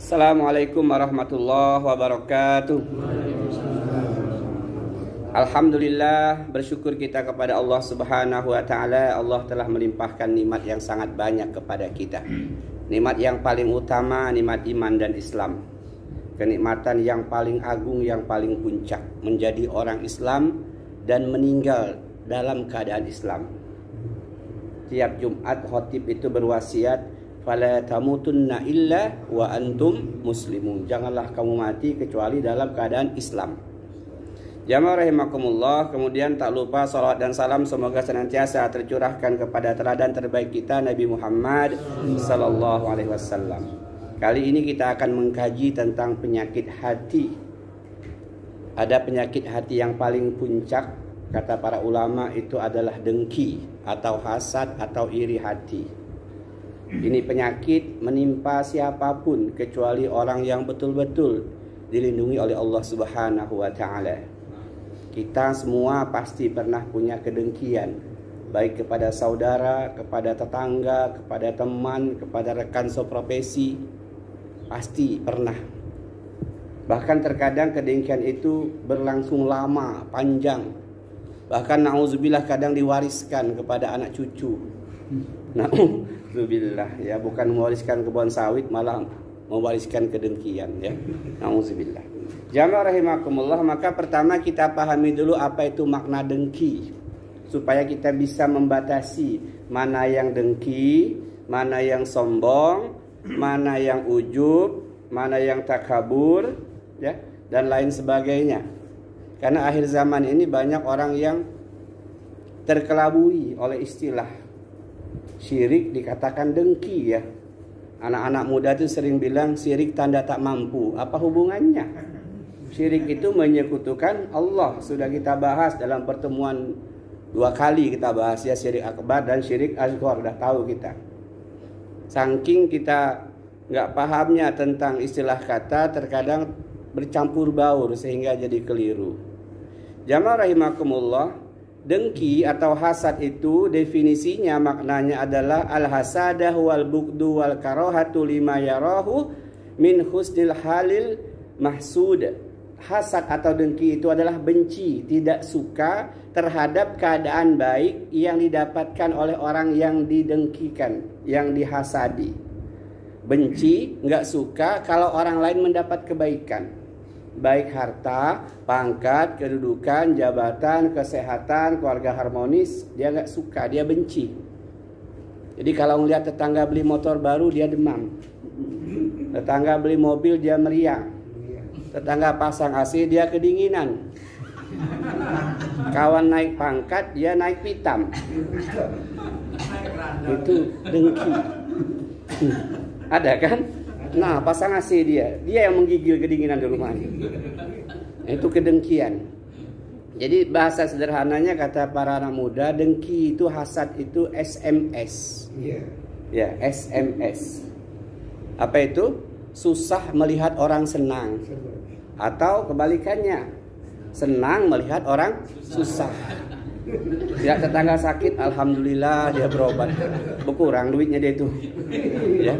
Assalamualaikum warahmatullahi wabarakatuh. Alhamdulillah, bersyukur kita kepada Allah Subhanahu wa taala. Allah telah melimpahkan nikmat yang sangat banyak kepada kita. Nikmat yang paling utama, nikmat iman dan Islam. Kenikmatan yang paling agung, yang paling puncak, menjadi orang Islam dan meninggal dalam keadaan Islam. Tiap Jumat khatib itu berwasiat, fala tamutunna illa wa antum muslimun. Janganlah kamu mati kecuali dalam keadaan Islam. Jamaah rahimakumullah. Kemudian tak lupa salawat dan salam semoga senantiasa tercurahkan kepada teladan terbaik kita, Nabi Muhammad sallallahu alaihi wasallam. Kali ini kita akan mengkaji tentang penyakit hati. Ada penyakit hati yang paling puncak, kata para ulama, itu adalah dengki atau hasad atau iri hati. Ini penyakit menimpa siapapun kecuali orang yang betul-betul dilindungi oleh Allah Subhanahu wa taala. Kita semua pasti pernah punya kedengkian, baik kepada saudara, kepada tetangga, kepada teman, kepada rekan seprofesi. Pasti pernah. Bahkan terkadang kedengkian itu berlangsung lama, panjang. Bahkan na'udzubillah kadang diwariskan kepada anak cucu. Na'udzubillah, ya, bukan mewariskan kebun sawit, malah mewariskan kedengkian, ya. Na'udzubillah. Jamaah rahimakumullah, maka pertama kita pahami dulu apa itu makna dengki, supaya kita bisa membatasi mana yang dengki, mana yang sombong, mana yang ujub, mana yang takabur, ya, dan lain sebagainya. Karena akhir zaman ini banyak orang yang terkelabui oleh istilah syirik, dikatakan dengki, ya. Anak-anak muda itu sering bilang syirik tanda tak mampu. Apa hubungannya? Syirik itu menyekutukan Allah. Sudah kita bahas dalam pertemuan 2 kali kita bahas, ya, syirik akbar dan syirik asghar. Udah tahu kita. Saking kita nggak pahamnya tentang istilah kata, terkadang bercampur baur sehingga jadi keliru. Jamaah rahimakumullah, dengki atau hasad itu definisinya, maknanya adalah al-hasadah wal bugdu wal karahatu lima yarahu min husnil halil mahsud. Hasad atau dengki itu adalah benci, tidak suka terhadap keadaan baik yang didapatkan oleh orang yang didengkikan, yang dihasadi. Benci, nggak suka kalau orang lain mendapat kebaikan, baik harta, pangkat, kedudukan, jabatan, kesehatan, keluarga harmonis. Dia nggak suka, dia benci. Jadi kalau melihat tetangga beli motor baru, dia demam. Tetangga beli mobil, dia meriang. Tetangga pasang AC, dia kedinginan. Kawan naik pangkat, dia naik pitam. Itu dengki. Ada kan? Nah, pasang AC dia yang menggigil kedinginan di rumahnya. Itu kedengkian. Jadi bahasa sederhananya, kata para anak muda, dengki itu, hasad itu SMS. Ya, SMS. Apa itu? Susah melihat orang senang. Atau kebalikannya, senang melihat orang susah. Ya, tetangga sakit, alhamdulillah dia berobat. Berkurang duitnya dia itu. Ya.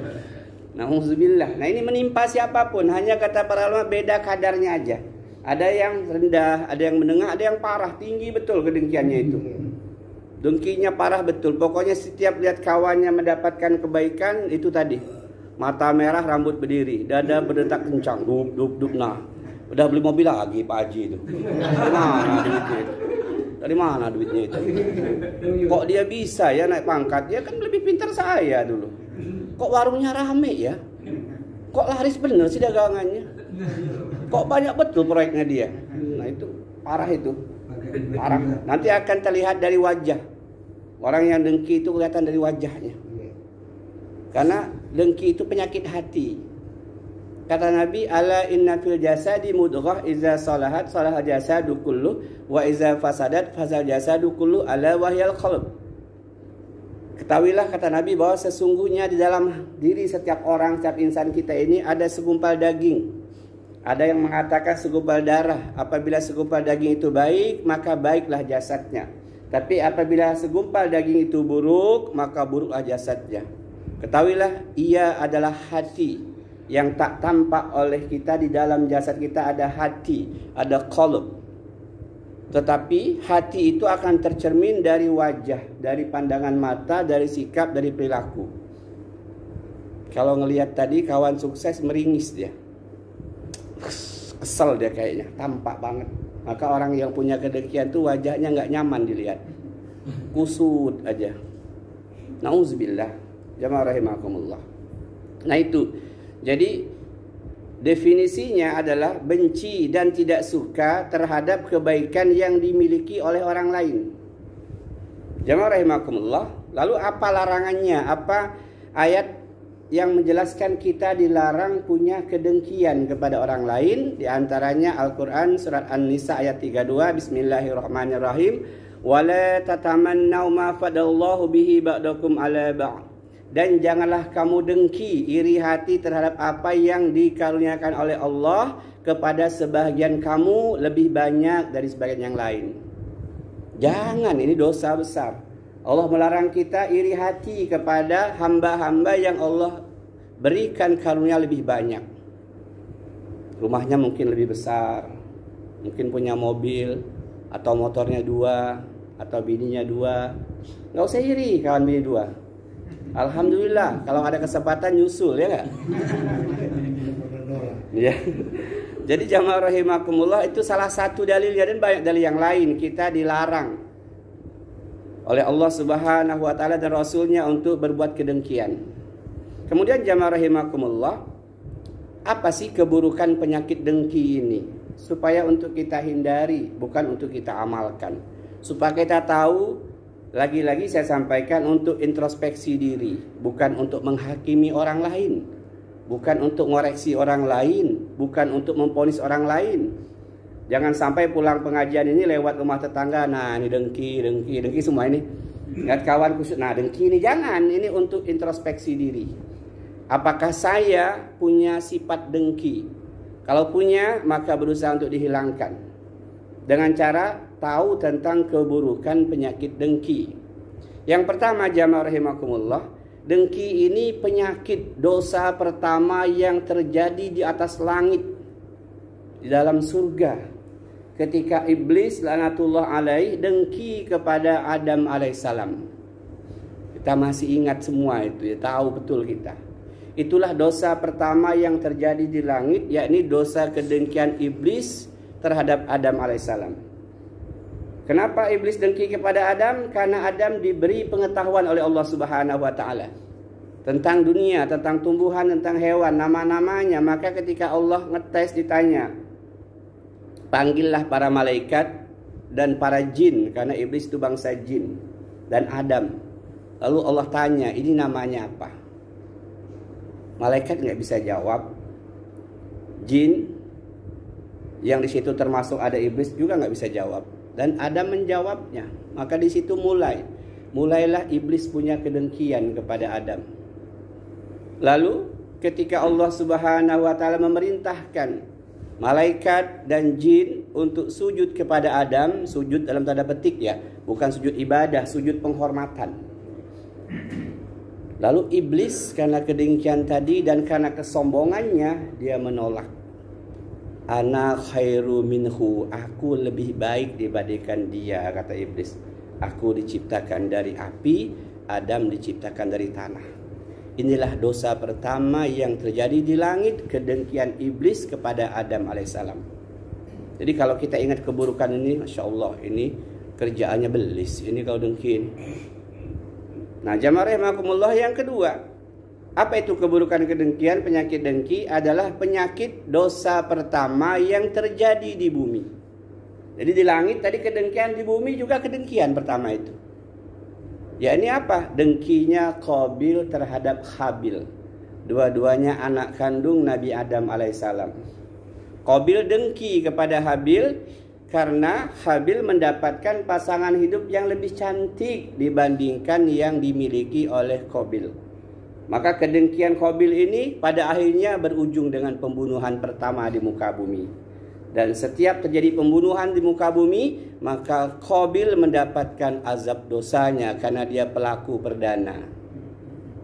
Na'udzubillah. Nah, ini menimpa siapapun. Hanya kata para ulama beda kadarnya aja. Ada yang rendah, ada yang menengah, ada yang parah, tinggi betul kedengkiannya itu. Dengkinya parah betul. Pokoknya setiap lihat kawannya mendapatkan kebaikan, itu tadi. Mata merah, rambut berdiri, dada berdetak kencang, duk duk duk. Nah, udah beli mobil lagi Pak Haji itu. Mana duitnya itu? Dari mana duitnya itu? Kok dia bisa ya naik pangkat? Dia kan lebih pintar saya dulu. Kok warungnya rame ya? Kok laris bener sih dagangannya? Kok banyak betul proyeknya dia? Nah, itu parah itu. Parah. Nanti akan terlihat dari wajah. Orang yang dengki itu kelihatan dari wajahnya. Karena dengki itu penyakit hati. Kata Nabi, ala inna fil jasadi mudghah iza salahat salaha jasadu kullu wa iza fasadat fasal jasadu kullu ala wahyal qalb. Ketahuilah, kata Nabi, bahwa sesungguhnya di dalam diri setiap orang, setiap insan kita ini ada segumpal daging. Ada yang mengatakan segumpal darah. Apabila segumpal daging itu baik, maka baiklah jasadnya. Tapi apabila segumpal daging itu buruk, maka buruklah jasadnya. Ketahuilah, ia adalah hati. yang tak tampak oleh kita. Di dalam jasad kita ada hati, ada qalb. Tetapi hati itu akan tercermin dari wajah, dari pandangan mata, dari sikap, dari perilaku. Kalau ngelihat tadi kawan sukses meringis dia, kesel dia kayaknya, tampak banget. Maka orang yang punya kedengkian tuh wajahnya nggak nyaman dilihat, kusut aja. Nauzubillah, jamaah rahimakumullah. Nah itu, jadi definisinya adalah benci dan tidak suka terhadap kebaikan yang dimiliki oleh orang lain. Jamaah rahimakumullah. Lalu apa larangannya? Apa ayat yang menjelaskan kita dilarang punya kedengkian kepada orang lain? Di antaranya Al-Quran surat An-Nisa ayat 32. Bismillahirrahmanirrahim. Wala tatamannaw ma fadallahu bihi ba'dakum ala ba'd. Dan janganlah kamu dengki, iri hati terhadap apa yang dikaruniakan oleh Allah kepada sebahagian kamu lebih banyak dari sebagian yang lain. Jangan, ini dosa besar. Allah melarang kita iri hati kepada hamba-hamba yang Allah berikan karunia lebih banyak. Rumahnya mungkin lebih besar, mungkin punya mobil, atau motornya 2, atau bininya 2. Nggak usah iri kawan bini 2. Alhamdulillah, kalau ada kesempatan nyusul, ya nggak? Ya. Jadi jamaah rahimakumullah, itu salah satu dalilnya, dan banyak dalil yang lain. Kita dilarang oleh Allah Subhanahu wa taala dan Rasulnya untuk berbuat kedengkian. Kemudian jamaah rahimakumullah, apa sih keburukan penyakit dengki ini? Supaya untuk kita hindari, bukan untuk kita amalkan. Supaya kita tahu. Lagi-lagi saya sampaikan, untuk introspeksi diri, bukan untuk menghakimi orang lain, bukan untuk ngoreksi orang lain, bukan untuk memponis orang lain. Jangan sampai pulang pengajian ini lewat rumah tetangga, nah ini dengki semua ini. Ingat kawan kusut, nah dengki ini jangan, ini untuk introspeksi diri. Apakah saya punya sifat dengki? Kalau punya, maka berusaha untuk dihilangkan. Dengan cara tahu tentang keburukan penyakit dengki. Yang pertama jamaah rahimakumullah, dengki ini penyakit dosa pertama yang terjadi di atas langit, di dalam surga. Ketika iblis laknatullah alaih dengki kepada Adam alaihissalam. Kita masih ingat semua itu, ya, tahu betul kita. Itulah dosa pertama yang terjadi di langit, yakni dosa kedengkian iblis terhadap Adam alaihissalam. Kenapa iblis dengki kepada Adam? Karena Adam diberi pengetahuan oleh Allah Subhanahu wa taala tentang dunia, tentang tumbuhan, tentang hewan, nama-namanya. Maka ketika Allah ngetes, ditanya, panggillah para malaikat dan para jin, karena iblis itu bangsa jin, dan Adam. Lalu Allah tanya, ini namanya apa? Malaikat nggak bisa jawab. Jin yang di situ termasuk ada iblis juga nggak bisa jawab. Dan Adam menjawabnya. Maka di situ mulailah iblis punya kedengkian kepada Adam. Lalu ketika Allah Subhanahu wa taala memerintahkan malaikat dan jin untuk sujud kepada Adam, sujud dalam tanda petik ya, bukan sujud ibadah, sujud penghormatan. Lalu iblis karena kedengkian tadi dan karena kesombongannya, dia menolak. Ana khairu minhu, aku lebih baik dibandingkan dia, kata iblis. Aku diciptakan dari api, Adam diciptakan dari tanah. Inilah dosa pertama yang terjadi di langit, kedengkian iblis kepada Adam alaihissalam. Jadi kalau kita ingat keburukan ini, Masya Allah, ini kerjaannya belis, ini kalau dengki ini. Nah jamaah rahimakumullah, yang kedua, apa itu keburukan kedengkian? Penyakit dengki adalah penyakit dosa pertama yang terjadi di bumi. Jadi di langit tadi kedengkian, di bumi juga kedengkian pertama itu. Ya ini apa? Dengkinya Qabil terhadap Habil. Dua-duanya anak kandung Nabi Adam alaihissalam. Qabil dengki kepada Habil karena Habil mendapatkan pasangan hidup yang lebih cantik dibandingkan yang dimiliki oleh Qabil. Maka kedengkian Qabil ini pada akhirnya berujung dengan pembunuhan pertama di muka bumi. Dan setiap terjadi pembunuhan di muka bumi, maka Qabil mendapatkan azab dosanya karena dia pelaku perdana.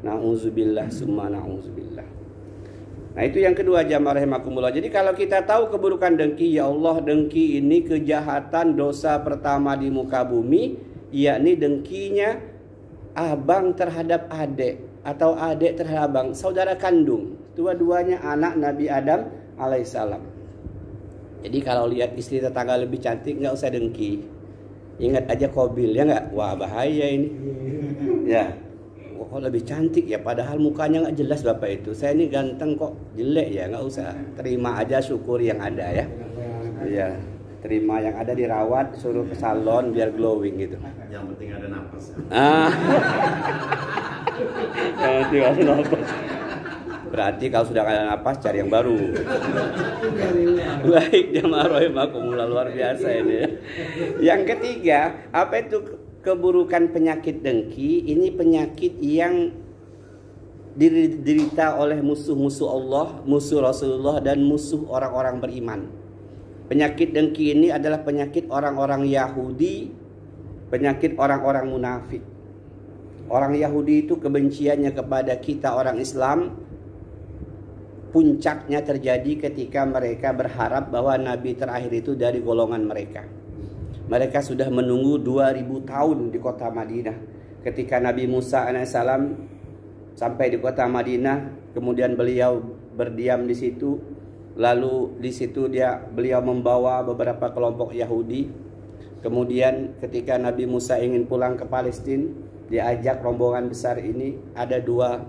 Na'udzubillah summa na'udzubillah. Nah, itu yang kedua, jamaah rahimakumullah. Jadi kalau kita tahu keburukan dengki, ya Allah, dengki ini kejahatan dosa pertama di muka bumi, yakni dengkinya abang terhadap adik atau adik terhadap abang, saudara kandung. Dua-duanya anak Nabi Adam alaihissalam. Jadi kalau lihat istri tetangga lebih cantik, nggak usah dengki. Ingat aja Qabil, ya nggak? Wah, bahaya ini. Ya. Kok lebih cantik ya, padahal mukanya nggak jelas bapak itu. Saya ini ganteng kok jelek ya, nggak usah. Terima aja, syukur yang ada ya. Iya, terima yang ada, dirawat, suruh ke salon biar glowing gitu. Yang penting ada nafas. Yang penting ada nafas. Berarti kalau sudah ada nafas, cari yang baru. Baik, jamaah rahimakumullah, luar biasa ini ya. Yang ketiga, apa itu keburukan penyakit dengki? Ini penyakit yang diderita oleh musuh-musuh Allah, musuh Rasulullah, dan musuh orang-orang beriman. Penyakit dengki ini adalah penyakit orang-orang Yahudi, penyakit orang-orang munafik. Orang Yahudi itu kebenciannya kepada kita orang Islam, puncaknya terjadi ketika mereka berharap bahwa Nabi terakhir itu dari golongan mereka. Mereka sudah menunggu 2000 tahun di kota Madinah. Ketika Nabi Musa alaihissalam sampai di kota Madinah, kemudian beliau berdiam di situ. Lalu di situ beliau membawa beberapa kelompok Yahudi. Kemudian ketika Nabi Musa ingin pulang ke Palestina, diajak rombongan besar ini, ada dua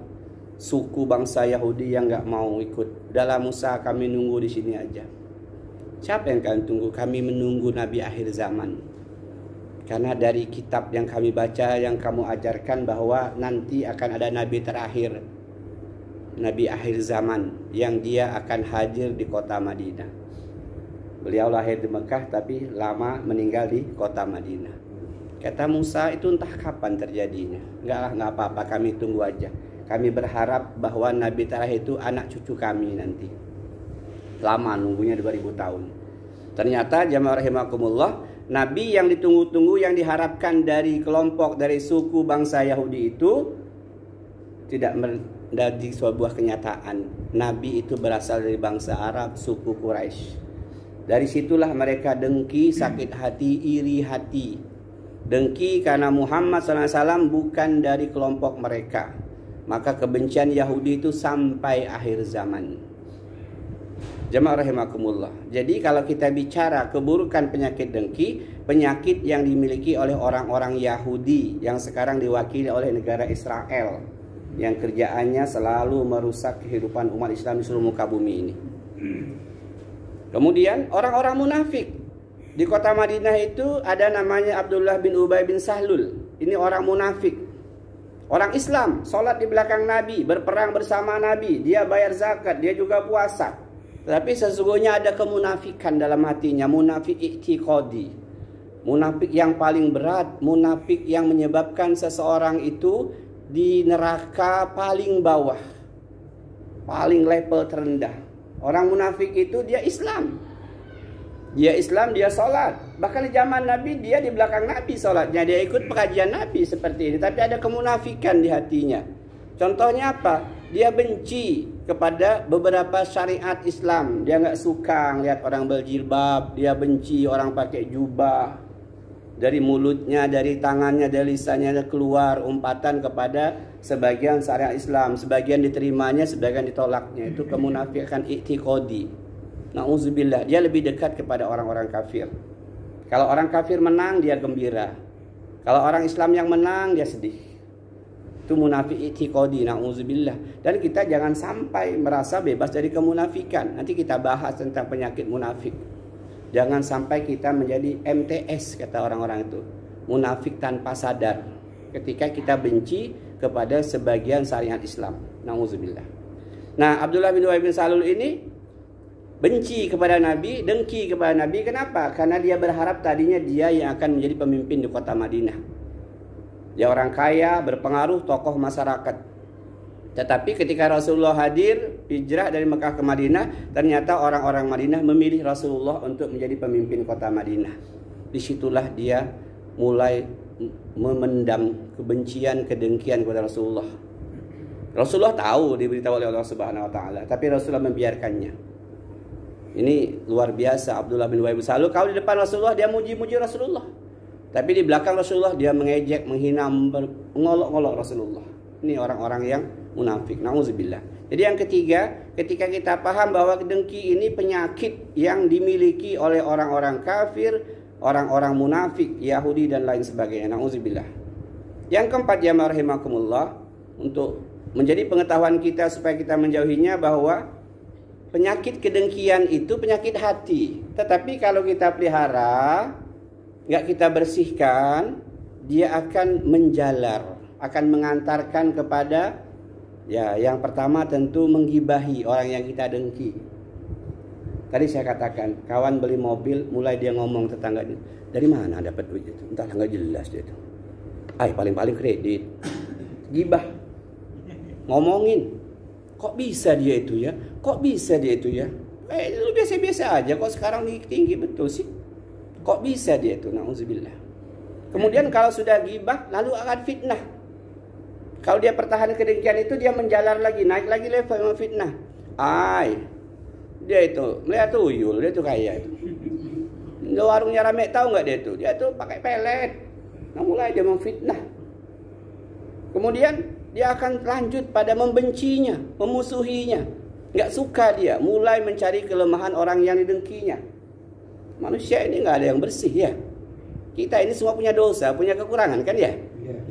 suku bangsa Yahudi yang nggak mau ikut. Dalam Musa, kami nunggu di sini aja. Siapa yang kalian tunggu? Kami menunggu Nabi akhir zaman. Karena dari kitab yang kami baca, yang kamu ajarkan bahwa nanti akan ada Nabi terakhir, Nabi akhir zaman, yang dia akan hadir di kota Madinah. Beliau lahir di Mekah tapi lama meninggal di kota Madinah. Kata Musa, itu entah kapan terjadinya. Nggak apa-apa, kami tunggu aja. Kami berharap bahwa Nabi terakhir itu anak cucu kami nanti. Lama nunggunya 2000 tahun. Ternyata jamaah rahimakumullah, Nabi yang ditunggu-tunggu, yang diharapkan dari kelompok, dari suku bangsa Yahudi itu tidak menjadi sebuah kenyataan. Nabi itu berasal dari bangsa Arab, suku Quraisy. Dari situlah mereka dengki, sakit hati, iri hati. Dengki karena Muhammad SAW bukan dari kelompok mereka. Maka kebencian Yahudi itu sampai akhir zaman. Jamaah rahimakumullah. Jadi kalau kita bicara keburukan penyakit dengki, penyakit yang dimiliki oleh orang-orang Yahudi yang sekarang diwakili oleh negara Israel, yang kerjaannya selalu merusak kehidupan umat Islam di seluruh muka bumi ini. Kemudian orang-orang munafik. Di kota Madinah itu ada namanya Abdullah bin Ubay bin Sahlul. Ini orang munafik. Orang Islam, sholat di belakang Nabi, berperang bersama Nabi, dia bayar zakat, dia juga puasa. Tapi sesungguhnya ada kemunafikan dalam hatinya, munafik i'tiqadi. Munafik yang paling berat, munafik yang menyebabkan seseorang itu di neraka paling bawah, paling level terendah. Orang munafik itu dia Islam. Dia Islam, dia sholat. Bahkan di zaman Nabi, dia di belakang Nabi sholatnya. Dia ikut pengajian Nabi seperti ini. Tapi ada kemunafikan di hatinya. Contohnya apa? Dia benci kepada beberapa syariat Islam. Dia nggak suka lihat orang berjilbab. Dia benci orang pakai jubah. Dari mulutnya, dari tangannya, dari lisannya keluar umpatan kepada sebagian syariat Islam. Sebagian diterimanya, sebagian ditolaknya. Itu kemunafikan i'tiqadi. Na'udzubillah, dia lebih dekat kepada orang-orang kafir. Kalau orang kafir menang, dia gembira. Kalau orang Islam yang menang, dia sedih. Itu munafik i'tiqadi, na'udzubillah. Dan kita jangan sampai merasa bebas dari kemunafikan. Nanti kita bahas tentang penyakit munafik. Jangan sampai kita menjadi MTS, kata orang-orang itu. Munafik tanpa sadar. Ketika kita benci kepada sebagian syariat Islam. Na'udzubillah. Nah, Abdullah bin Ubay bin Salul ini benci kepada Nabi, dengki kepada Nabi. Kenapa? Karena dia berharap tadinya dia yang akan menjadi pemimpin di kota Madinah. Dia orang kaya, berpengaruh, tokoh masyarakat. Tetapi ketika Rasulullah hadir, hijrah dari Mekah ke Madinah, ternyata orang-orang Madinah memilih Rasulullah untuk menjadi pemimpin kota Madinah. Disitulah dia mulai memendam kebencian, kedengkian kepada Rasulullah. Rasulullah tahu, diberitahu oleh Allah Subhanahu wa taala, tapi Rasulullah membiarkannya. Ini luar biasa Abdullah bin Ubay bin Salul. Kalau di depan Rasulullah dia muji-muji Rasulullah, tapi di belakang Rasulullah dia mengejek, menghina, mengolok-olok Rasulullah. Ini orang-orang yang munafik. Nauzubillah. Jadi yang ketiga, ketika kita paham bahwa dengki ini penyakit yang dimiliki oleh orang-orang kafir, orang-orang munafik, Yahudi dan lain sebagainya. Nauzubillah. Yang keempat, jamaah rahimakumullah, untuk menjadi pengetahuan kita supaya kita menjauhinya, bahwa penyakit kedengkian itu penyakit hati. Tetapi kalau kita pelihara, nggak kita bersihkan, dia akan menjalar, akan mengantarkan kepada, ya, yang pertama tentu menggibahi orang yang kita dengki. Tadi saya katakan, kawan beli mobil, mulai dia ngomong tetangganya, dari mana dapat duit itu? Entah, nggak jelas dia itu. Paling-paling kredit. Gibah. Ngomongin, kok bisa dia itu ya? Kok bisa dia itu ya? Lu biasa-biasa aja kok, sekarang tinggi betul sih. Kok bisa dia itu? Nauzubillah. Kemudian kalau sudah gibah, lalu akan fitnah. Kalau dia pertahanan kedengkian itu, dia menjalar lagi, naik lagi level fitnah. Dia itu melihat tuyul, dia itu kaya itu. Warungnya rame, tahu nggak dia itu? Dia tuh pakai pelet. Nah, mulai dia memfitnah. Kemudian dia akan lanjut pada membencinya, memusuhinya. Nggak suka dia, mulai mencari kelemahan orang yang didengkinya. Manusia ini nggak ada yang bersih ya. Kita ini semua punya dosa, punya kekurangan kan ya?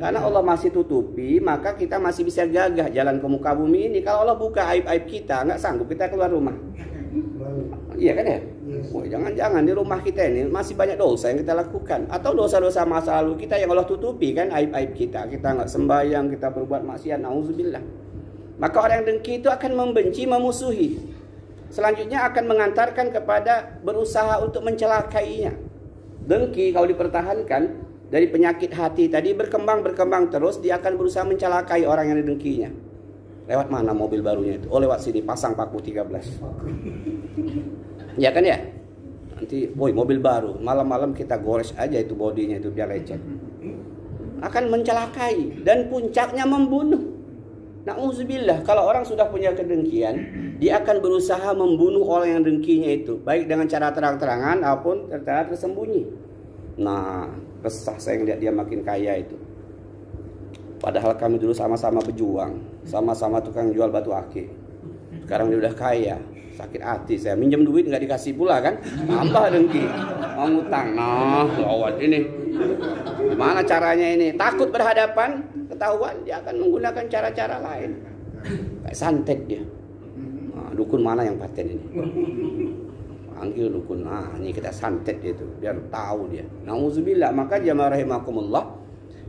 Karena Allah masih tutupi, maka kita masih bisa gagah jalan ke muka bumi ini. Kalau Allah buka aib-aib kita, nggak sanggup kita keluar rumah. Iya kan ya? Jangan-jangan di rumah kita ini masih banyak dosa yang kita lakukan, atau dosa-dosa masa lalu kita yang Allah tutupi kan, aib-aib kita. Kita nggak sembahyang, kita berbuat maksiat, nauzubillah. Maka orang yang dengki itu akan membenci, memusuhi. Selanjutnya akan mengantarkan kepada berusaha untuk mencelakainya. Dengki kalau dipertahankan dari penyakit hati tadi berkembang terus, dia akan berusaha mencelakai orang yang didengkinya. Lewat mana mobil barunya itu? Oh, lewat sini, pasang paku 13. Ya kan ya? Nanti, mobil baru, malam-malam kita gores aja itu bodinya itu biar lecet. Akan mencelakai dan puncaknya membunuh. Na'udzubillah, kalau orang sudah punya kedengkian, dia akan berusaha membunuh orang yang dengkinya itu, baik dengan cara terang-terangan maupun cara tersembunyi. Nah, resah saya ngeliat dia makin kaya itu. Padahal kami dulu sama-sama berjuang, sama-sama tukang jual batu akik. Sekarang dia udah kaya, sakit hati saya. Minjem duit nggak dikasih pula kan, tambah dengki, mau ngutang. Nah, lawat ini. Gimana caranya ini? Takut berhadapan, ketahuan dia akan menggunakan cara-cara lain. Kayak santet dia. Nah, dukun mana yang paten ini? Panggil dukun. Nah, ini kita santet dia itu, biar tahu dia. Nauzubillah. Maka jamaah rahimakumullah,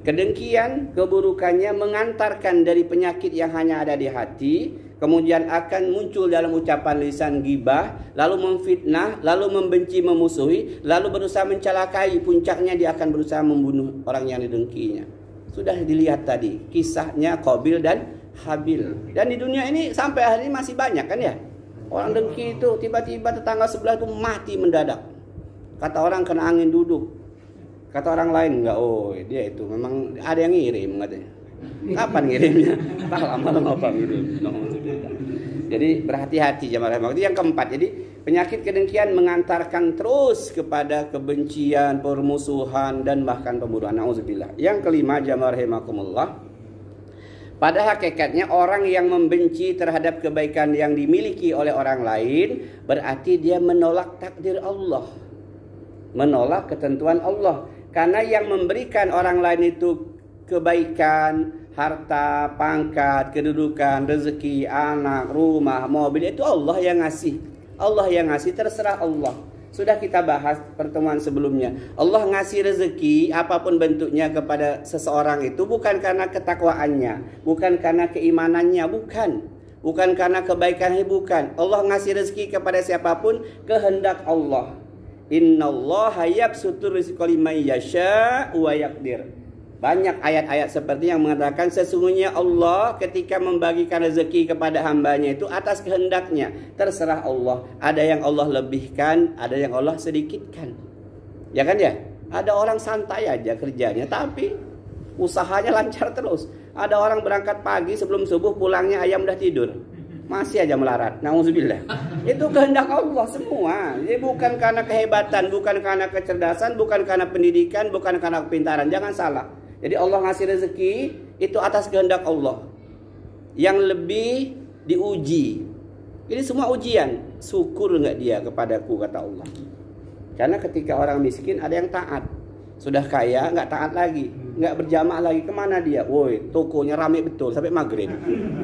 kedengkian, keburukannya mengantarkan dari penyakit yang hanya ada di hati, kemudian akan muncul dalam ucapan lisan ghibah, lalu memfitnah, lalu membenci, memusuhi, lalu berusaha mencelakai. Puncaknya dia akan berusaha membunuh orang yang didengkinya. Sudah dilihat tadi kisahnya Qabil dan Habil. Dan di dunia ini sampai hari ini masih banyak kan ya? Orang dengki itu tiba-tiba tetangga sebelah itu mati mendadak. Kata orang kena angin duduk. Kata orang lain enggak, dia itu memang ada yang ngirim katanya. Kapan ngirimnya? Tak lama-lama apa ngirim. Jadi berhati-hati jamaah rahimah. Itu yang keempat. Jadi penyakit kedengkian mengantarkan terus kepada kebencian, permusuhan, dan bahkan pembunuhan. Nauzubillah. Yang kelima jamaah rahimakumullah, pada hakikatnya orang yang membenci terhadap kebaikan yang dimiliki oleh orang lain, berarti dia menolak takdir Allah, menolak ketentuan Allah. Karena yang memberikan orang lain itu kebaikan, harta, pangkat, kedudukan, rezeki, anak, rumah, mobil, itu Allah yang ngasih. Allah yang ngasih, terserah Allah. Sudah kita bahas pertemuan sebelumnya. Allah ngasih rezeki apapun bentuknya kepada seseorang itu bukan karena ketakwaannya, bukan karena keimanannya, bukan. Bukan karena kebaikannya, bukan. Allah ngasih rezeki kepada siapapun kehendak Allah. Innallaha yabsutur rizqa liman yasha wa yaqdir. Banyak ayat-ayat seperti yang mengatakan sesungguhnya Allah ketika membagikan rezeki kepada hambanya itu atas kehendaknya. Terserah Allah. Ada yang Allah lebihkan, ada yang Allah sedikitkan. Ya kan ya? Ada orang santai aja kerjanya, tapi usahanya lancar terus. Ada orang berangkat pagi sebelum subuh, pulangnya ayam udah tidur. Masih aja melarat. Nauzubillah. Itu kehendak Allah semua. Jadi bukan karena kehebatan, bukan karena kecerdasan, bukan karena pendidikan, bukan karena kepintaran. Jangan salah. Jadi Allah ngasih rezeki itu atas kehendak Allah. Yang lebih diuji. Ini semua ujian. Syukur nggak dia kepadaku, kata Allah. Karena ketika orang miskin ada yang taat. Sudah kaya nggak taat lagi, nggak berjamaah lagi, kemana dia? Woi, tokonya rame betul sampai maghrib,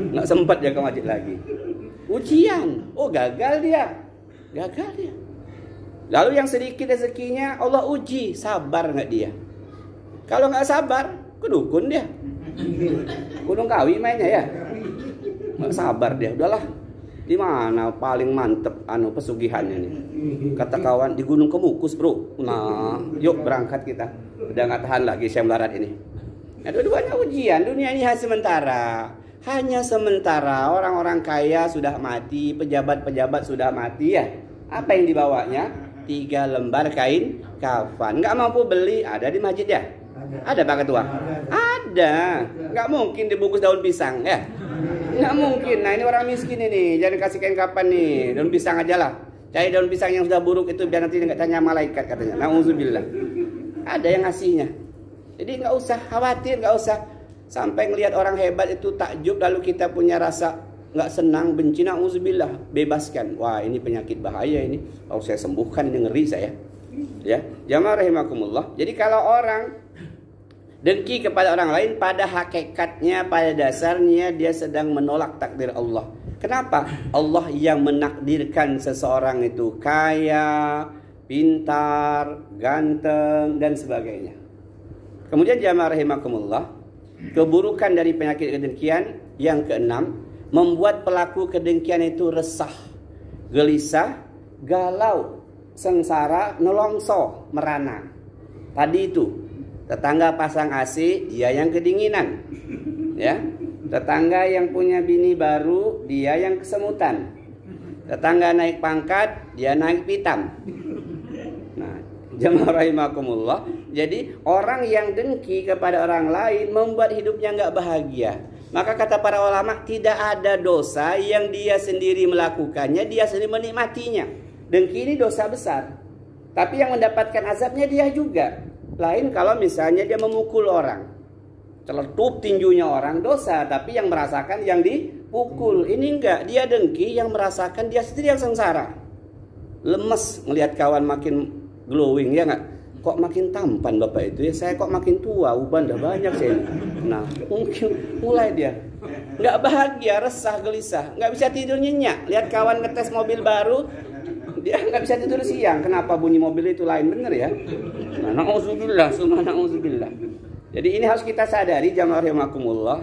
nggak sempat dia ke masjid lagi. Ujian, oh gagal dia. Lalu yang sedikit rezekinya Allah uji, sabar nggak dia? Kalau nggak sabar, kedukun dia, gunung kawi mainnya ya, nggak sabar dia, udahlah. Di mana paling mantep pesugihannya nih? Kata kawan, di Gunung Kemukus bro. Nah, yuk berangkat kita. Udah nggak tahan lagi saya melarat ini. Nah, dua-duanya ujian. Dunia ini hanya sementara. Hanya sementara. Orang-orang kaya sudah mati, pejabat-pejabat sudah mati ya. Apa yang dibawanya? 3 lembar kain kafan. Nggak mampu beli, ada di masjid ya? Ada Pak Ketua? Ada. Nggak mungkin dibungkus daun pisang ya? Nggak mungkin. Nah ini orang miskin ini, jangan kasih kain kapan nih, daun pisang aja lah. Cari daun pisang yang sudah buruk itu biar nanti nggak tanya malaikat katanya. Nauzubillah. Ada yang ngasihnya. Jadi nggak usah khawatir, nggak usah sampai ngelihat orang hebat itu takjub lalu kita punya rasa nggak senang, benci. Nauzubillah. Bebaskan. Wah ini penyakit bahaya ini. Kalau saya sembuhkan ini ngeri saya. Ya, jamaah rahimakumullah. Jadi kalau orang dengki kepada orang lain, pada hakikatnya, pada dasarnya dia sedang menolak takdir Allah. Kenapa? Allah yang menakdirkan seseorang itu kaya, pintar, ganteng, dan sebagainya. Kemudian jamaah rahimakumullah, keburukan dari penyakit kedengkian yang keenam, membuat pelaku kedengkian itu resah, gelisah, galau, sengsara, nelongso, merana. Tadi itu tetangga pasang AC, dia yang kedinginan. Ya. Tetangga yang punya bini baru, dia yang kesemutan. Tetangga naik pangkat, dia naik pitam. Nah, jamaah rahimakumullah. Jadi orang yang dengki kepada orang lain membuat hidupnya nggak bahagia. Maka kata para ulama, tidak ada dosa yang dia sendiri melakukannya, dia sendiri menikmatinya. Dengki ini dosa besar. Tapi yang mendapatkan azabnya dia juga. Lain kalau misalnya dia memukul orang, celetup tinjunya orang, dosa. Tapi yang merasakan yang dipukul. Ini enggak, dia dengki, yang merasakan dia sendiri yang sengsara. Lemes melihat kawan makin glowing, ya enggak? Kok makin tampan bapak itu ya, saya kok makin tua, uban dah banyak saya. Nah mungkin mulai dia enggak bahagia, resah, gelisah, enggak bisa tidur nyenyak. Lihat kawan ngetes mobil baru, dia nggak bisa tidur siang. Kenapa? Bunyi mobil itu lain, bener ya? Nah, na'udzubillah, summa na'udzubillah. Jadi ini harus kita sadari jamaah rahimakumullah.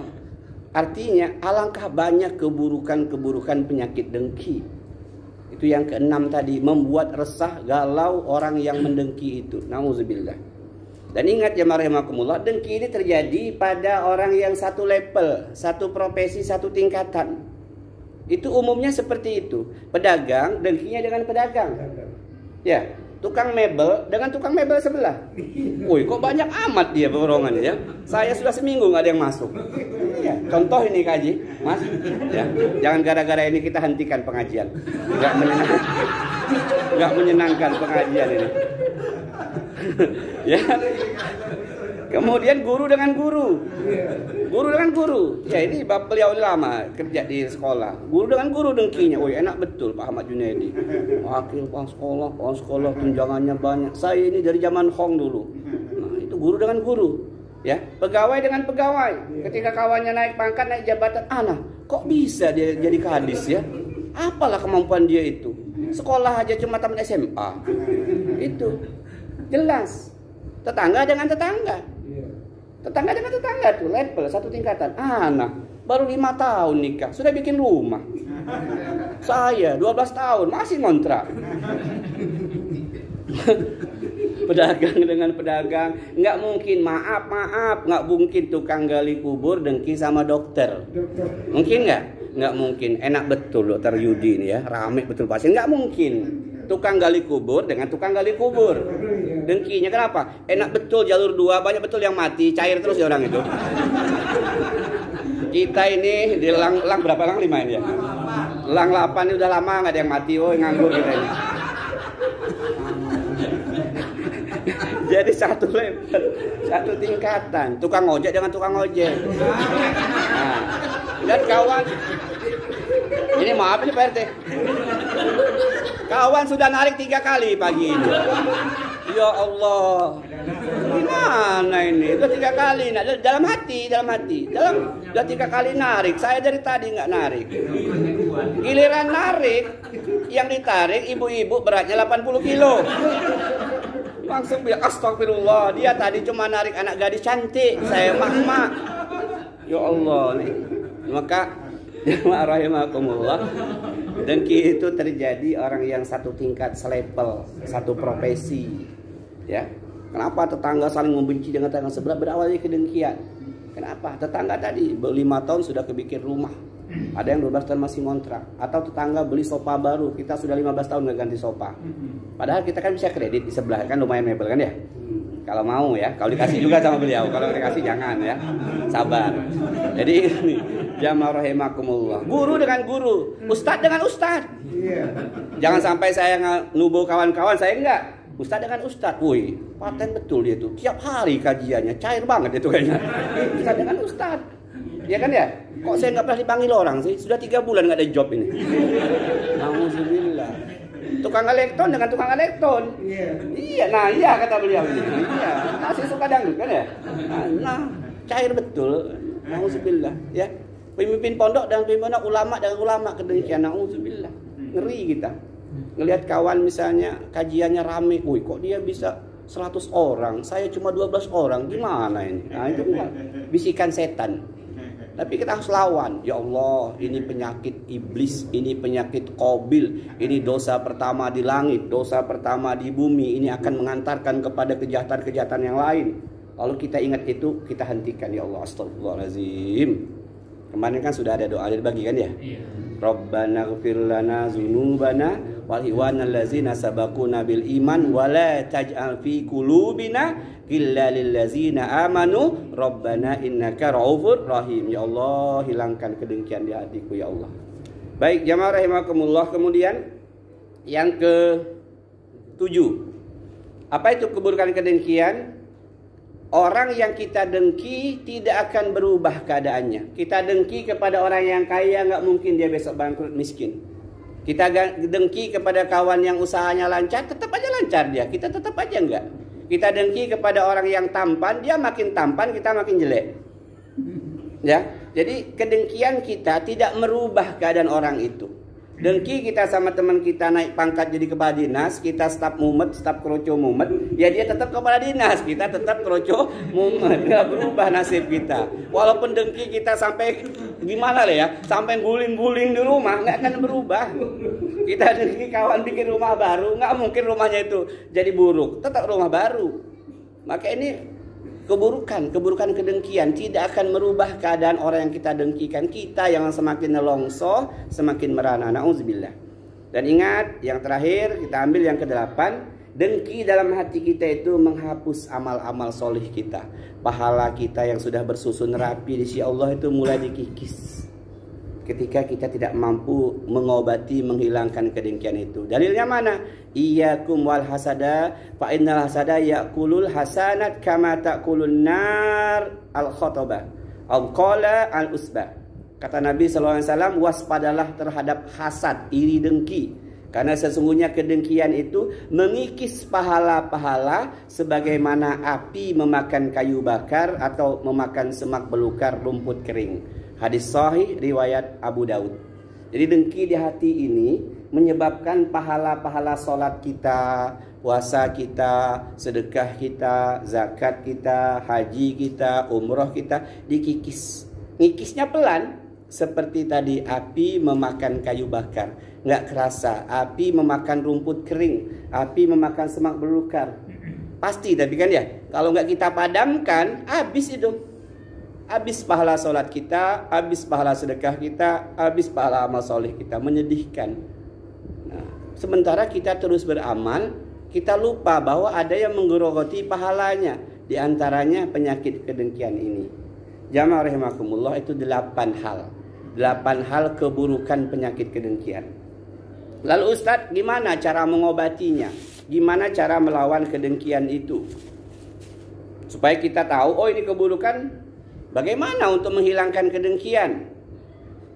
Artinya alangkah banyak keburukan-keburukan penyakit dengki. Itu yang keenam tadi, membuat resah, galau orang yang mendengki itu. Na'udzubillah. Dan ingat jamaah rahimakumullah, dengki ini terjadi pada orang yang satu level, satu profesi, satu tingkatan. Itu umumnya seperti itu. Pedagang dengkinya dengan pedagang. Ya, tukang mebel dengan tukang mebel sebelah. Woi, kok banyak amat dia borongannya ya. Saya sudah seminggu nggak ada yang masuk. Ya, contoh ini kaji, Mas. Ya, jangan gara-gara ini kita hentikan pengajian. Nggak menyenangkan pengajian ini. Ya. Kemudian guru dengan guru. Guru dengan guru. Ya ini beliau lama kerja di sekolah. Guru dengan guru dengkinya. Woi enak betul Pak Ahmad Junaidi. Wakil Pak sekolah tunjangannya banyak. Saya ini dari zaman Hong dulu. Nah itu guru dengan guru. Ya, pegawai dengan pegawai. Ketika kawannya naik pangkat, naik jabatan, kok bisa dia jadi kadis ya? Apalah kemampuan dia itu? Sekolah aja cuma tamat SMA. Itu jelas. Tetangga dengan tetangga. Tetangga dengan tetangga tuh level satu tingkatan. Baru 5 tahun nikah, sudah bikin rumah. Saya 12 tahun masih ngontrak. Pedagang dengan pedagang, nggak mungkin, maaf, nggak mungkin tukang gali kubur dengki sama dokter. Mungkin nggak? Nggak mungkin. Enak betul dokter Yudi ini ya, rame betul pasien. Nggak mungkin. Tukang gali kubur dengan tukang gali kubur. Dengkinya kenapa? Enak betul jalur 2, banyak betul yang mati, cair terus ya orang itu. Kita ini di lang berapa lang 5 ini ya? Lang 8 ini udah lama nggak ada yang mati, oh nganggur kita ini. Jadi satu level, satu tingkatan. Tukang ojek dengan tukang ojek. Nah, dan kawan, ini maaf ini Pak RT. Kawan sudah narik 3 kali pagi ini. Ya Allah, gimana ini? Itu 3 kali, nah, dalam hati. Udah 3 kali narik. Saya dari tadi nggak narik. Giliran narik, yang ditarik ibu-ibu beratnya 80 kilo. Langsung bilang astagfirullah, dia tadi cuma narik anak gadis cantik, saya mak. Ya Allah nih. Maka jemaah rahimakumullah, dengki itu terjadi orang yang satu tingkat, selevel, satu profesi. Ya. Kenapa tetangga saling membenci dengan tetangga sebelah berawal dari kedengkian? Kenapa? Tetangga tadi 5 tahun sudah kebikin rumah. Ada yang 12 tahun masih ngontrak. Atau tetangga beli sofa baru, kita sudah 15 tahun nggak ganti sofa. Padahal kita kan bisa kredit di sebelah, kan lumayan mebel kan ya. Kalau mau ya, kalau dikasih juga sama beliau. Kalau dikasih jangan ya, sabar. Jadi ini jamaah rahimakumullah, guru dengan guru, ustadz dengan ustadz. Jangan sampai saya nubuh kawan-kawan, saya enggak. Ustadz dengan ustadz, woi, paten betul dia tuh. Tiap hari kajiannya, cair banget itu kayaknya. Ustadz dengan ustadz, ya kan ya? Kok saya nggak pernah dipanggil orang sih? Sudah 3 bulan nggak ada job ini. Alhamdulillah. Tukang elektron dengan tukang elektron. Iya, nah iya kata beliau ini. Iya, masih suka dangdut kan ya? Nah, cair betul. Alhamdulillah. Ya, pemimpin pondok dan pemimpin pondok, ulama dengan ulama kedengkian. Alhamdulillah. Ngeri kita. Ngelihat kawan misalnya kajiannya rame, wih kok dia bisa 100 orang, saya cuma 12 orang, gimana ini? Nah itu bukan bisikan setan. Tapi kita harus lawan. Ya Allah, ini penyakit iblis, ini penyakit qabil, ini dosa pertama di langit, dosa pertama di bumi, ini akan mengantarkan kepada kejahatan-kejahatan yang lain. Lalu kita ingat itu, kita hentikan. Ya Allah, astagfirullahaladzim. Kemarin kan sudah ada doa dibagikan ya? Rabbana ighfir lana dzunubana wal ikhwanal ladzina sabaquna bil iman wa la taj'al fi qulubina ghillan lil ladzina amanu rabbana innaka raufur rahim. Ya Allah, hilangkan kedengkian di hatiku ya Allah. Baik jamaah rahimakumullah, kemudian yang ke-7. Apa itu keburukan kedengkian? Orang yang kita dengki tidak akan berubah keadaannya. Kita dengki kepada orang yang kaya, nggak mungkin dia besok bangkrut miskin. Kita dengki kepada kawan yang usahanya lancar, tetap aja lancar dia. Kita tetap aja enggak. Kita dengki kepada orang yang tampan, dia makin tampan, kita makin jelek. Ya, jadi kedengkian kita tidak merubah keadaan orang itu. Dengki kita sama teman kita naik pangkat jadi kepala dinas, kita staf mumet, staf kroco mumet, ya dia tetap kepala dinas, kita tetap kroco mumet, nggak berubah nasib kita. Walaupun dengki kita sampai gimana lah ya, sampai guling-guling di rumah, nggak akan berubah. Kita dengki kawan bikin rumah baru, nggak mungkin rumahnya itu jadi buruk, tetap rumah baru. Maka ini keburukan kedengkian tidak akan merubah keadaan orang yang kita dengkikan. Kita yang semakin nelongso, semakin merana. Nauzubillah. Dan ingat, yang terakhir kita ambil yang ke-8, dengki dalam hati kita itu menghapus amal-amal solih kita. Pahala kita yang sudah bersusun rapi di sisi Allah itu mulai dikikis ketika kita tidak mampu mengobati, menghilangkan kedengkian itu. Dalilnya mana? Iyyakum wal hasada fa innal hasada ya'kulul hasanat kama ta'kulun nar al khatabah aw qala al usbah. Kata Nabi SAW, waspadalah terhadap hasad, iri dengki, karena sesungguhnya kedengkian itu mengikis pahala-pahala sebagaimana api memakan kayu bakar atau memakan semak belukar rumput kering. Hadis sahih riwayat Abu Daud. Jadi dengki di hati ini menyebabkan pahala-pahala sholat kita, puasa kita, sedekah kita, zakat kita, haji kita, umroh kita dikikis. Ngikisnya pelan, seperti tadi api memakan kayu bakar, nggak kerasa. Api memakan rumput kering, api memakan semak belukar. Pasti tapi kan ya, kalau nggak kita padamkan, habis itu. Habis pahala sholat kita, habis pahala sedekah kita, habis pahala amal soleh kita. Menyedihkan. Nah, sementara kita terus beramal, kita lupa bahwa ada yang menggerogoti pahalanya. Di antaranya penyakit kedengkian ini. Jamaah rahimakumullah, itu 8 hal. 8 hal keburukan penyakit kedengkian. Lalu Ustadz, gimana cara mengobatinya? Gimana cara melawan kedengkian itu? Supaya kita tahu, oh ini keburukan, bagaimana untuk menghilangkan kedengkian?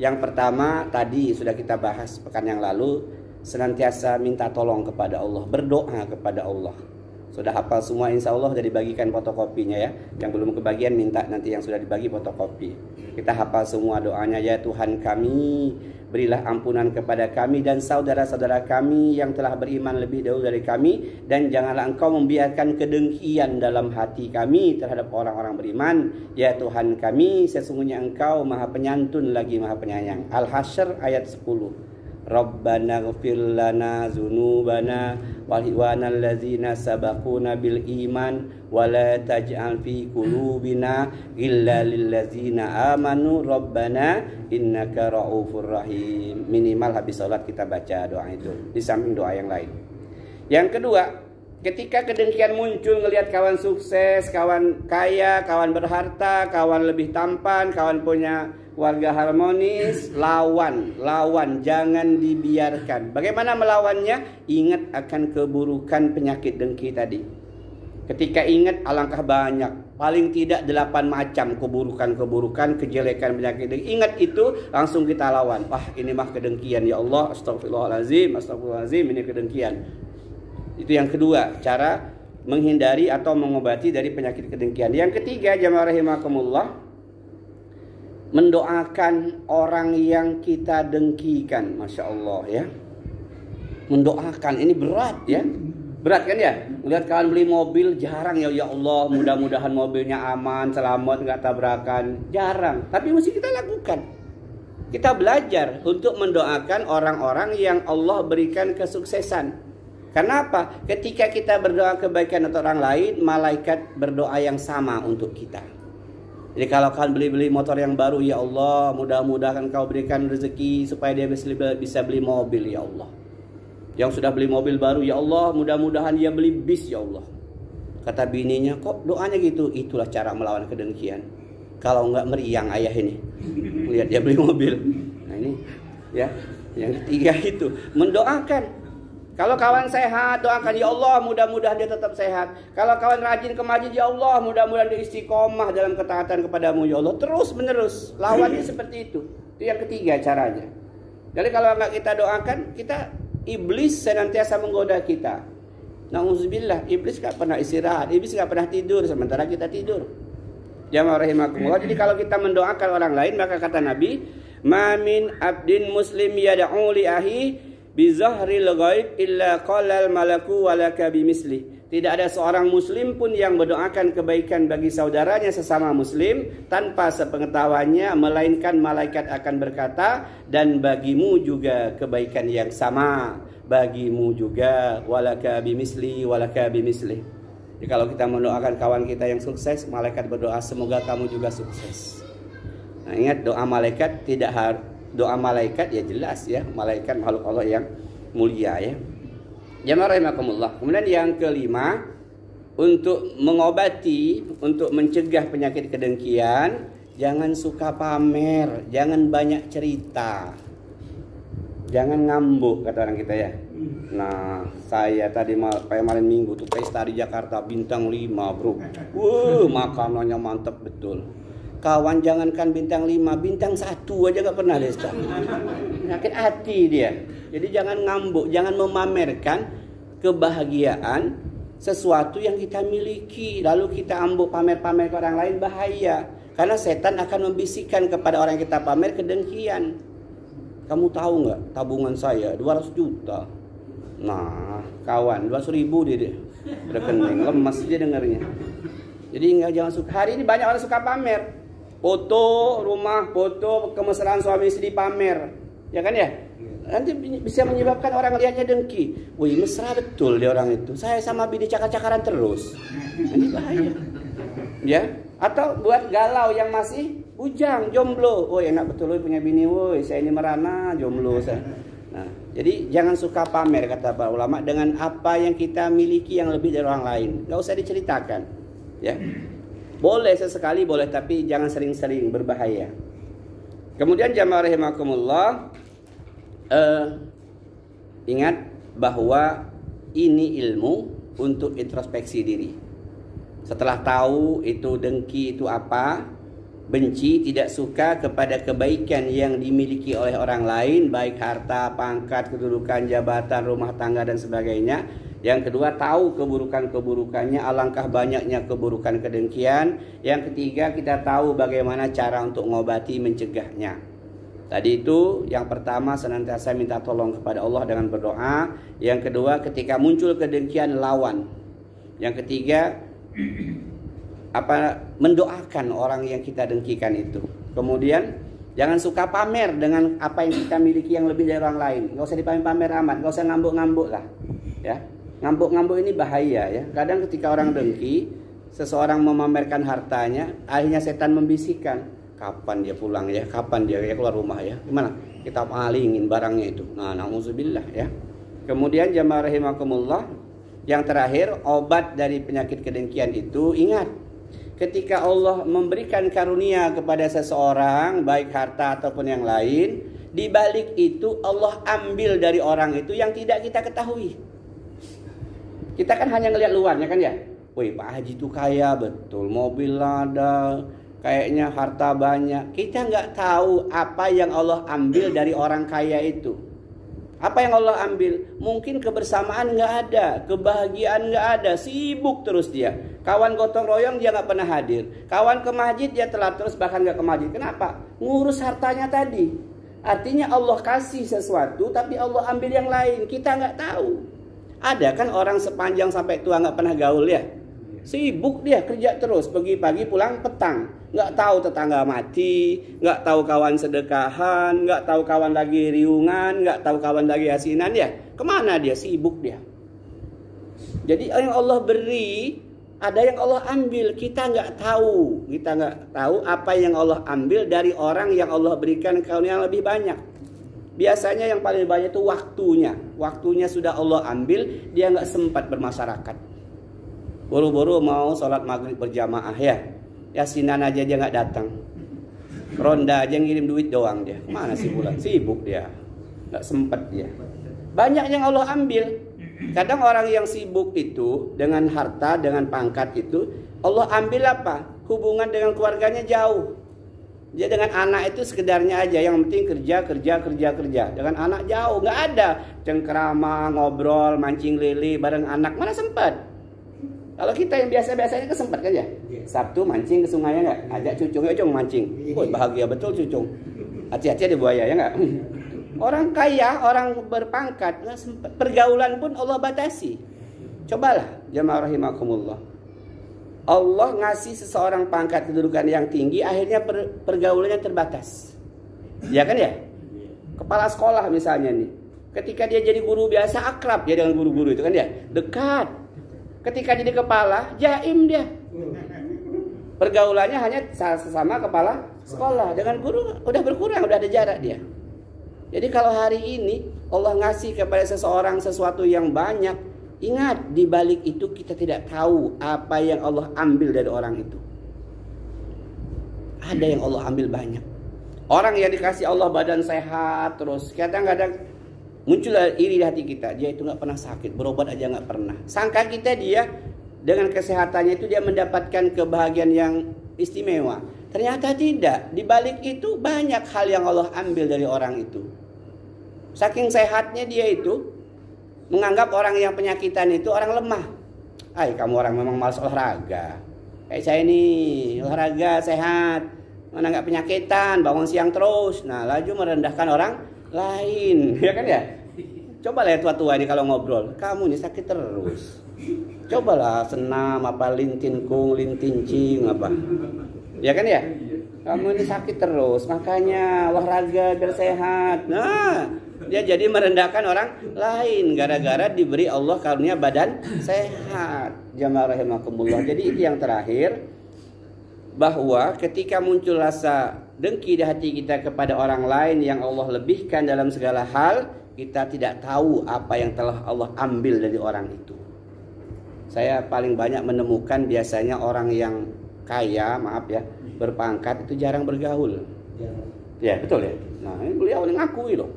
Yang pertama tadi sudah kita bahas pekan yang lalu, senantiasa minta tolong kepada Allah, berdoa kepada Allah. Sudah hafal semua insya Allah, sudah dibagikan fotokopinya ya. Yang belum kebagian minta nanti yang sudah dibagi fotokopi. Kita hafal semua doanya, ya Tuhan kami, berilah ampunan kepada kami dan saudara-saudara kami yang telah beriman lebih dahulu dari kami, dan janganlah Engkau membiarkan kedengkian dalam hati kami terhadap orang-orang beriman. Ya Tuhan kami, sesungguhnya Engkau Maha Penyantun lagi Maha Penyayang. Al-Hasyr ayat 10. Rabbana ghfir lana dzunubana wal ikhwana allazina sabaquna bil iman wa la taj'al fi qulubina illa lil ladzina amanu rabbana innaka raufur rahim. Minimal habis salat kita baca doa itu di samping doa yang lain. Yang kedua, ketika kedengkian muncul ngelihat kawan sukses, kawan kaya, kawan berharta, kawan lebih tampan, kawan punya warga harmonis, lawan, jangan dibiarkan. Bagaimana melawannya? Ingat akan keburukan penyakit dengki tadi. Ketika ingat, alangkah banyak, paling tidak 8 macam keburukan, kejelekan penyakit dengki. Ingat itu, langsung kita lawan. Wah, ini mah kedengkian, ya Allah, astagfirullahalazim, ini kedengkian. Itu yang kedua, cara menghindari atau mengobati dari penyakit kedengkian. Yang ketiga, jamaah rahimakumullah, mendoakan orang yang kita dengkikan. Masya Allah ya, mendoakan ini berat ya, berat kan ya. Melihat kawan beli mobil jarang ya, ya Allah mudah-mudahan mobilnya aman, selamat, nggak tabrakan, jarang. Tapi mesti kita lakukan. Kita belajar untuk mendoakan orang-orang yang Allah berikan kesuksesan. Karena apa? Ketika kita berdoa kebaikan untuk orang lain, malaikat berdoa yang sama untuk kita. Jadi kalau kalian beli motor yang baru, ya Allah, mudah-mudahan Kau berikan rezeki supaya dia bisa beli mobil, ya Allah. Yang sudah beli mobil baru, ya Allah, mudah-mudahan dia beli bis, ya Allah. Kata bininya, kok doanya gitu? Itulah cara melawan kedengkian. Kalau enggak meriang ayah ini, lihat dia beli mobil. Nah ini, ya, yang ketiga itu mendoakan. Kalau kawan sehat, doakan, ya Allah mudah-mudahan dia tetap sehat. Kalau kawan rajin ke masjid, ya Allah mudah-mudahan dia istiqomah dalam ketaatan kepadamu, ya Allah. Terus menerus, lawannya seperti itu. Itu yang ketiga caranya. Jadi kalau nggak kita doakan, iblis senantiasa menggoda kita. Nauzubillah, iblis nggak pernah istirahat, iblis nggak pernah tidur sementara kita tidur. Jamaah rahimakumullah. Jadi kalau kita mendoakan orang lain, maka kata Nabi, "Ma min abdin muslim yad'u li ahi bizahril ghaib illa qalal malaku walaka bimisli." Tidak ada seorang muslim pun yang mendoakan kebaikan bagi saudaranya sesama muslim tanpa sepengetahuannya, melainkan malaikat akan berkata, dan bagimu juga kebaikan yang sama, bagimu juga walaka bimisli. Jadi kalau kita mendoakan kawan kita yang sukses, malaikat berdoa semoga kamu juga sukses. Nah, ingat doa malaikat tidak harus. Doa malaikat ya jelas ya, malaikat makhluk Allah yang mulia ya. Jamaah rahimakumullah. Kemudian yang kelima, untuk mengobati, untuk mencegah penyakit kedengkian, jangan suka pamer, jangan banyak cerita. Jangan ngambuk kata orang kita ya. Nah, saya tadi malam minggu tuh pesta di Jakarta bintang 5, bro. Makanannya mantap betul. Kawan jangankan bintang 5, bintang 1 aja gak pernah deh. Sakit hati dia. Jadi jangan ngambuk, jangan memamerkan kebahagiaan sesuatu yang kita miliki. Lalu kita ambuk pamer-pamer ke orang lain, bahaya. Karena setan akan membisikkan kepada orang yang kita pamer kedengkian. Kamu tahu gak tabungan saya 200 juta. Nah kawan 200.000 dia rekening, lemas dia dengarnya. Jadi jangan suka. Hari ini banyak orang suka pamer. Foto rumah, foto kemesraan suami istri pamer, ya kan ya? Nanti bisa menyebabkan orang lihatnya dengki. Wih mesra betul dia orang itu. Saya sama bini cakar-cakaran terus. Ini bahaya. Ya? Atau buat galau yang masih bujang, jomblo. Woi enak betul punya bini, woi saya ini merana jomblo saya. Nah, jadi jangan suka pamer kata para ulama dengan apa yang kita miliki yang lebih dari orang lain. Gak usah diceritakan. Ya. Boleh sesekali boleh, tapi jangan sering-sering, berbahaya. Kemudian jamaah rahimakumullah, ingat bahwa ini ilmu untuk introspeksi diri. Setelah tahu itu dengki itu apa, benci, tidak suka kepada kebaikan yang dimiliki oleh orang lain, baik harta, pangkat, kedudukan, jabatan, rumah tangga dan sebagainya. Yang kedua, tahu keburukan-keburukannya, alangkah banyaknya keburukan kedengkian. Yang ketiga, kita tahu bagaimana cara untuk mengobati, mencegahnya. Tadi itu yang pertama, senantiasa minta tolong kepada Allah dengan berdoa. Yang kedua, ketika muncul kedengkian, lawan. Yang ketiga, mendoakan orang yang kita dengkikan itu. Kemudian jangan suka pamer dengan apa yang kita miliki yang lebih dari orang lain. Gak usah dipamer-pamer amat, gak usah ngambuk-ngambuk lah. Ya, ngambuk-ngambuk ini bahaya ya. Kadang ketika orang dengki, seseorang memamerkan hartanya, akhirnya setan membisikkan, kapan dia pulang ya, kapan dia keluar rumah ya, gimana kita malingin barangnya itu. Nah, na'udzubillah ya. Kemudian jamaah rahimakumullah, yang terakhir, obat dari penyakit kedengkian itu, ingat, ketika Allah memberikan karunia kepada seseorang, baik harta ataupun yang lain, di balik itu Allah ambil dari orang itu yang tidak kita ketahui. Kita kan hanya ngelihat luarnya kan ya. Wih, Pak Haji itu kaya betul, mobil ada, kayaknya harta banyak. Kita nggak tahu apa yang Allah ambil dari orang kaya itu. Apa yang Allah ambil? Mungkin kebersamaan nggak ada, kebahagiaan nggak ada, sibuk terus dia. Kawan gotong royong dia nggak pernah hadir. Kawan ke masjid dia telat terus, bahkan nggak ke masjid. Kenapa? Ngurus hartanya tadi. Artinya Allah kasih sesuatu, tapi Allah ambil yang lain. Kita nggak tahu. Ada kan orang sepanjang sampai tua nggak pernah gaul ya? Sibuk dia kerja terus, pagi-pagi pulang petang. Nggak tahu tetangga mati, nggak tahu kawan sedekahan, nggak tahu kawan lagi riungan, nggak tahu kawan lagi asinan ya. Kemana dia? Sibuk dia. Jadi yang Allah beri, ada yang Allah ambil, kita nggak tahu. Kita nggak tahu apa yang Allah ambil dari orang yang Allah berikan karunia yang lebih banyak. Biasanya yang paling banyak itu waktunya. Waktunya sudah Allah ambil, dia nggak sempat bermasyarakat. Buru-buru mau sholat maghrib berjamaah ya. Yasinan aja dia nggak datang. Ronda aja ngirim duit doang dia. Kemana sih bulan? Sibuk dia. Nggak sempat dia. Banyak yang Allah ambil. Kadang orang yang sibuk itu dengan harta, dengan pangkat itu, Allah ambil apa? Hubungan dengan keluarganya jauh. Dia dengan anak itu sekedarnya aja. Yang penting kerja. Dengan anak jauh. Nggak ada cengkerama, ngobrol, mancing lele bareng anak. Mana sempat? Kalau kita yang biasa-biasanya kesempat kan ya. Sabtu mancing ke sungai ya nggak? Ajak cucung, cucung mancing. Woi, bahagia betul cucung. Hati-hati ada buaya ya nggak? Orang kaya, orang berpangkat, nggak sempat. Pergaulan pun Allah batasi. Cobalah jamaah rahimakumullah. Allah ngasih seseorang pangkat kedudukan yang tinggi, akhirnya pergaulannya terbatas. Ya kan ya? Kepala sekolah misalnya nih. Ketika dia jadi guru biasa, akrab ya dengan guru-guru itu kan ya. Dekat. Ketika jadi kepala, jaim dia. Pergaulannya hanya sesama kepala sekolah. Dengan guru udah berkurang, udah ada jarak dia. Jadi kalau hari ini Allah ngasih kepada seseorang sesuatu yang banyak, ingat di balik itu kita tidak tahu apa yang Allah ambil dari orang itu. Ada yang Allah ambil banyak. Orang yang dikasih Allah badan sehat terus, kadang-kadang muncullah iri di hati kita. Dia itu nggak pernah sakit, berobat aja nggak pernah. Sangka kita dia dengan kesehatannya itu dia mendapatkan kebahagiaan yang istimewa. Ternyata tidak. Di balik itu banyak hal yang Allah ambil dari orang itu. Saking sehatnya dia itu menganggap orang yang penyakitan itu orang lemah. Kamu orang memang malas olahraga. Kayak saya ini olahraga sehat, mana nggak penyakitan, bangun siang terus. Nah, laju merendahkan orang lain, ya kan ya? Coba lihat tua-tua ini kalau ngobrol, kamu ini sakit terus. Cobalah senam apa lintin kung, lintin cing apa. Ya kan ya? Kamu ini sakit terus, makanya olahraga biar sehat. Nah, dia jadi merendahkan orang lain gara-gara diberi Allah karunia badan sehat. Jamaah rahimakumullah. Jadi itu yang terakhir, bahwa ketika muncul rasa dengki di hati kita kepada orang lain yang Allah lebihkan dalam segala hal, kita tidak tahu apa yang telah Allah ambil dari orang itu. Saya paling banyak menemukan biasanya orang yang kaya, maaf ya, berpangkat itu jarang bergaul. Ya betul ya. Nah ini beliau ngakui loh.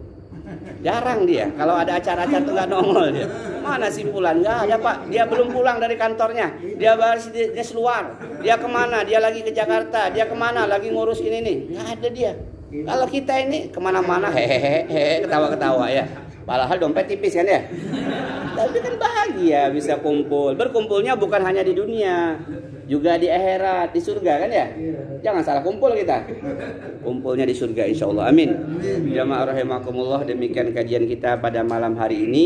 Jarang dia. Kalau ada acara-acara tuh nggak nongol dia. Mana si Fulan? Nggak ada Pak. Dia belum pulang dari kantornya. Dia keluar. Dia kemana? Dia lagi ke Jakarta. Dia kemana? Lagi ngurus ini nih. Nggak ada dia. Kalau kita ini kemana-mana hehehe ketawa-ketawa ya. Padahal dompet tipis kan ya. Tapi kan bahagia bisa kumpul. Berkumpulnya bukan hanya di dunia, juga di akhirat, di surga kan ya. Jangan salah kumpul kita. Kumpulnya di surga insya Allah. Amin. Jamaah rahimakumullah, demikian kajian kita pada malam hari ini.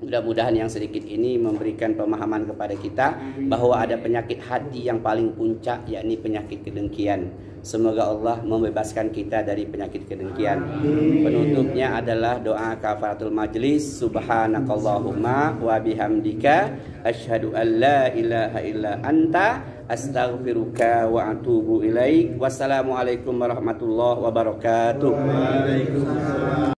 Mudah-mudahan yang sedikit ini memberikan pemahaman kepada kita bahwa ada penyakit hati yang paling puncak, yakni penyakit kedengkian. Semoga Allah membebaskan kita dari penyakit kedengkian. Penutupnya adalah doa kafaratul majlis. Subhanakallahumma wa bihamdika asyhadu an la ilaha illa anta astaghfiruka wa atubu ilaik. Wassalamualaikum warahmatullahi wabarakatuh. Waalaikumsalam.